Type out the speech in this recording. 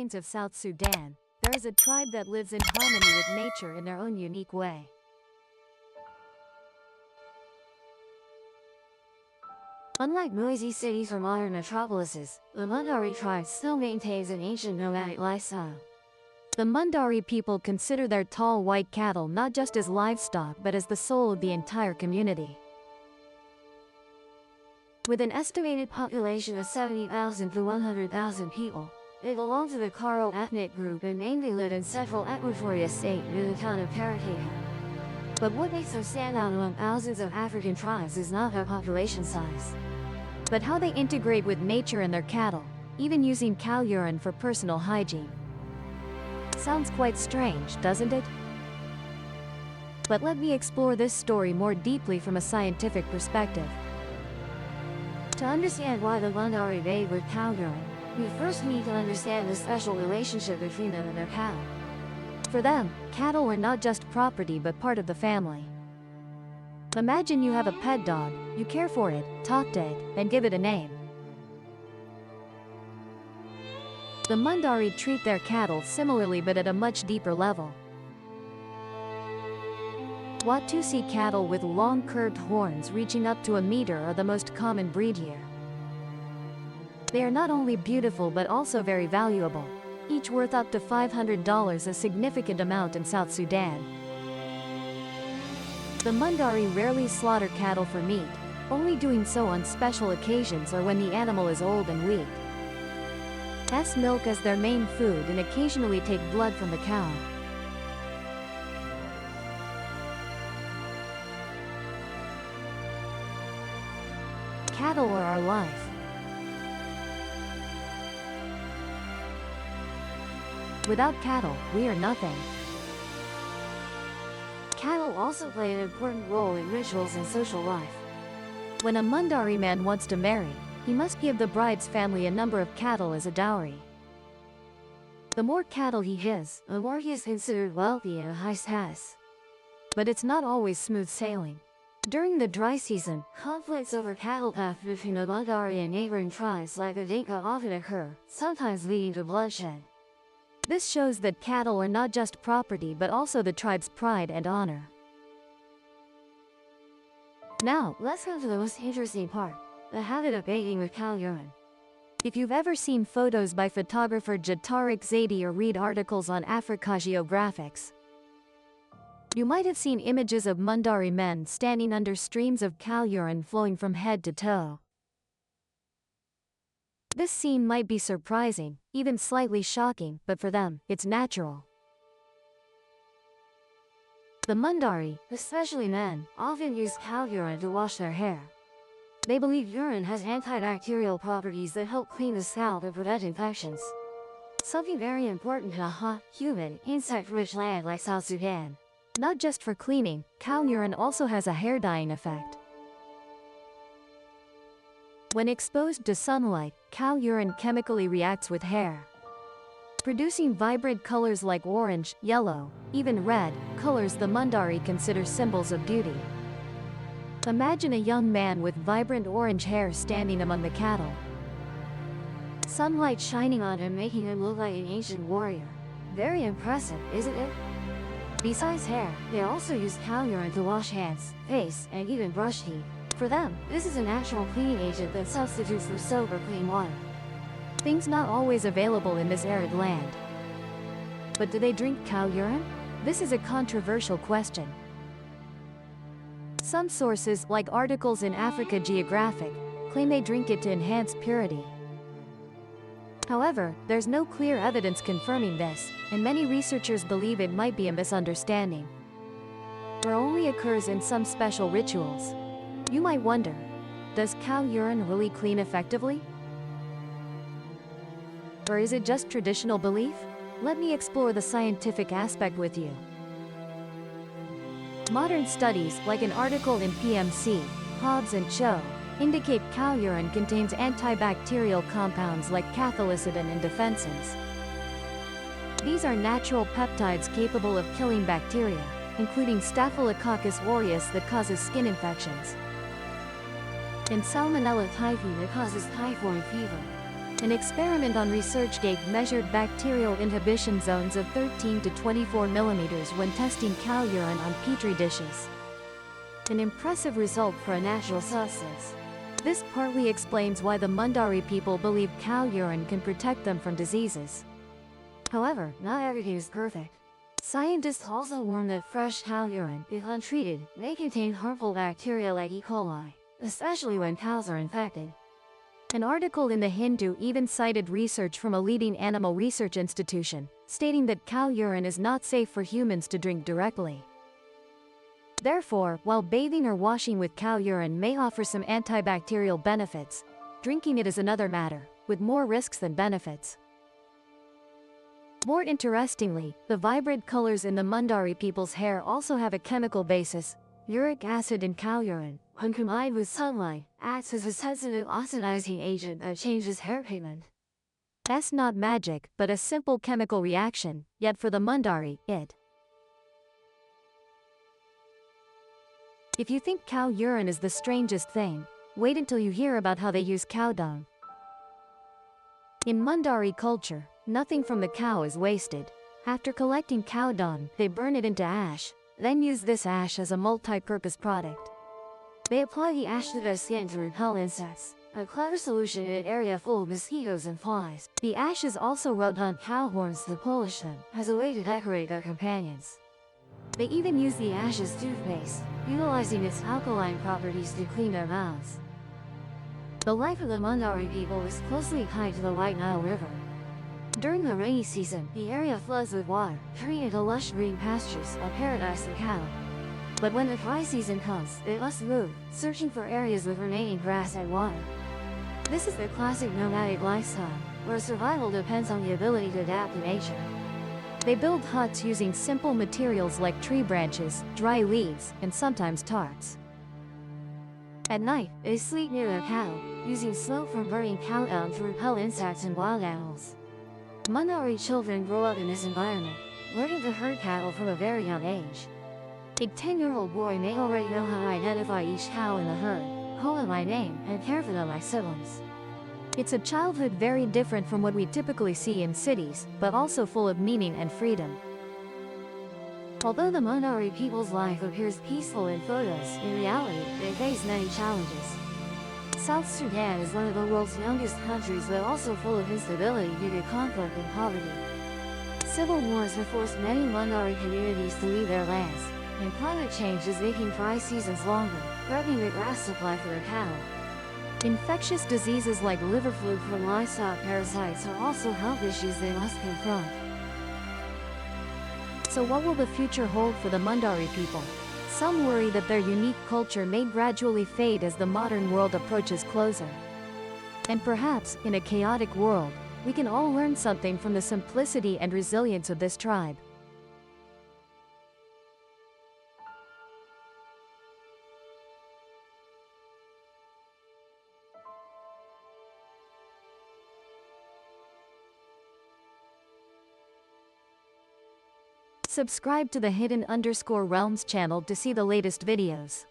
plains of South Sudan, there is a tribe that lives in harmony with nature in their own unique way. Unlike noisy cities or modern metropolises, the Mundari tribe still maintains an ancient nomadic lifestyle. The Mundari people consider their tall white cattle not just as livestock but as the soul of the entire community. With an estimated population of 70,000 to 100,000 people, they belong to the Karo ethnic group and mainly live in central Equatoria state near the town of Parataya. But what makes them stand out among thousands of African tribes is not their population size, but how they integrate with nature and their cattle, even using cow urine for personal hygiene. Sounds quite strange, doesn't it? But let me explore this story more deeply from a scientific perspective. To understand why the Mundari bathe with cow urine, we first need to understand the special relationship between them and their cattle. For them, cattle were not just property but part of the family. Imagine you have a pet dog, you care for it, talk to it, and give it a name. The Mundari treat their cattle similarly but at a much deeper level. Watusi cattle with long curved horns reaching up to a meter are the most common breed here. They are not only beautiful but also very valuable, each worth up to $500, a significant amount in South Sudan. The Mundari rarely slaughter cattle for meat, only doing so on special occasions or when the animal is old and weak. As milk as their main food and occasionally take blood from the cow. Cattle are our life. Without cattle, we are nothing. Cattle also play an important role in rituals and social life. When a Mundari man wants to marry, he must give the bride's family a number of cattle as a dowry. The more cattle he has, the more he is considered wealthy and a high status. But it's not always smooth sailing. During the dry season, conflicts over cattle theft between the Mundari and neighboring tribes like the Dinka often occur, sometimes leading to bloodshed. This shows that cattle are not just property but also the tribe's pride and honor. Now, let's come to the most interesting part, the habit of bathing with cow urine. If you've ever seen photos by photographer Jatarik Zaidi or read articles on Africogeographics, you might have seen images of Mundari men standing under streams of cow urine flowing from head to toe. This scene might be surprising, even slightly shocking, but for them, it's natural. The Mundari, especially men, often use cow urine to wash their hair. They believe urine has antibacterial properties that help clean the scalp and prevent infections. Something very important in a hot, humid, insect-rich land like South Sudan. Not just for cleaning, cow urine also has a hair dyeing effect. When exposed to sunlight, cow urine chemically reacts with hair, producing vibrant colors like orange, yellow, even red, colors the Mundari consider symbols of beauty. Imagine a young man with vibrant orange hair standing among the cattle. Sunlight shining on him making him look like an ancient warrior. Very impressive, isn't it? Besides hair, they also use cow urine to wash hands, face, and even brush teeth. For them, this is a natural cleaning agent that substitutes for soap or clean water. Things not always available in this arid land. But do they drink cow urine? This is a controversial question. Some sources, like articles in Africa Geographic, claim they drink it to enhance purity. However, there's no clear evidence confirming this, and many researchers believe it might be a misunderstanding, or only occurs in some special rituals. You might wonder, does cow urine really clean effectively? Or is it just traditional belief? Let me explore the scientific aspect with you. Modern studies, like an article in PMC, Hobbs and Cho, indicate cow urine contains antibacterial compounds like cathelicidin and defensins. These are natural peptides capable of killing bacteria, including Staphylococcus aureus that causes skin infections, and Salmonella typhi that causes typhoid fever. An experiment on ResearchGate measured bacterial inhibition zones of 13 to 24 millimeters when testing cow urine on petri dishes. An impressive result for a natural substance. This partly explains why the Mundari people believe cow urine can protect them from diseases. However, not everything is perfect. Scientists also warn that fresh cow urine, if untreated, may contain harmful bacteria like E. coli, especially when cows are infected. An article in The Hindu even cited research from a leading animal research institution, stating that cow urine is not safe for humans to drink directly. Therefore, while bathing or washing with cow urine may offer some antibacterial benefits, drinking it is another matter, with more risks than benefits. More interestingly, the vibrant colors in the Mundari people's hair also have a chemical basis. Uric acid in cow urine, when combined with sunlight, acts as a sensitive oxidizing agent that changes hair pigment. That's not magic, but a simple chemical reaction, yet for the Mundari, it. If you think cow urine is the strangest thing, wait until you hear about how they use cow dung. In Mundari culture, nothing from the cow is wasted. After collecting cow dung, they burn it into ash, then use this ash as a multi-purpose product. They apply the ash to their skin to repel insects, a clever solution in an area full of mosquitoes and flies. The ash is also rubbed on cow horns to polish them, as a way to decorate their companions. They even use the ash as toothpaste, utilizing its alkaline properties to clean their mouths. The life of the Mundari people is closely tied to the White Nile River. During the rainy season, the area floods with water, turning into lush green pastures, a paradise for cattle. But when the dry season comes, they must move, searching for areas with remaining grass and water. This is their classic nomadic lifestyle, where survival depends on the ability to adapt to nature. They build huts using simple materials like tree branches, dry leaves, and sometimes tarps. At night, they sleep near their cattle, using smoke from burning cow dung to repel insects and wild animals. Mundari children grow up in this environment, learning to herd cattle from a very young age. A 10-year-old boy may already know how to identify each cow in the herd, call them by name, and care for them like siblings. It's a childhood very different from what we typically see in cities, but also full of meaning and freedom. Although the Mundari people's life appears peaceful in photos, in reality, they face many challenges. South Sudan is one of the world's youngest countries but also full of instability due to conflict and poverty. Civil wars have forced many Mundari communities to leave their lands, and climate change is making dry seasons longer, threatening the grass supply for their cattle. Infectious diseases like liver flu from livestock parasites are also health issues they must confront. So what will the future hold for the Mundari people? Some worry that their unique culture may gradually fade as the modern world approaches closer. And perhaps, in a chaotic world, we can all learn something from the simplicity and resilience of this tribe. Subscribe to the Hidden_Realms channel to see the latest videos.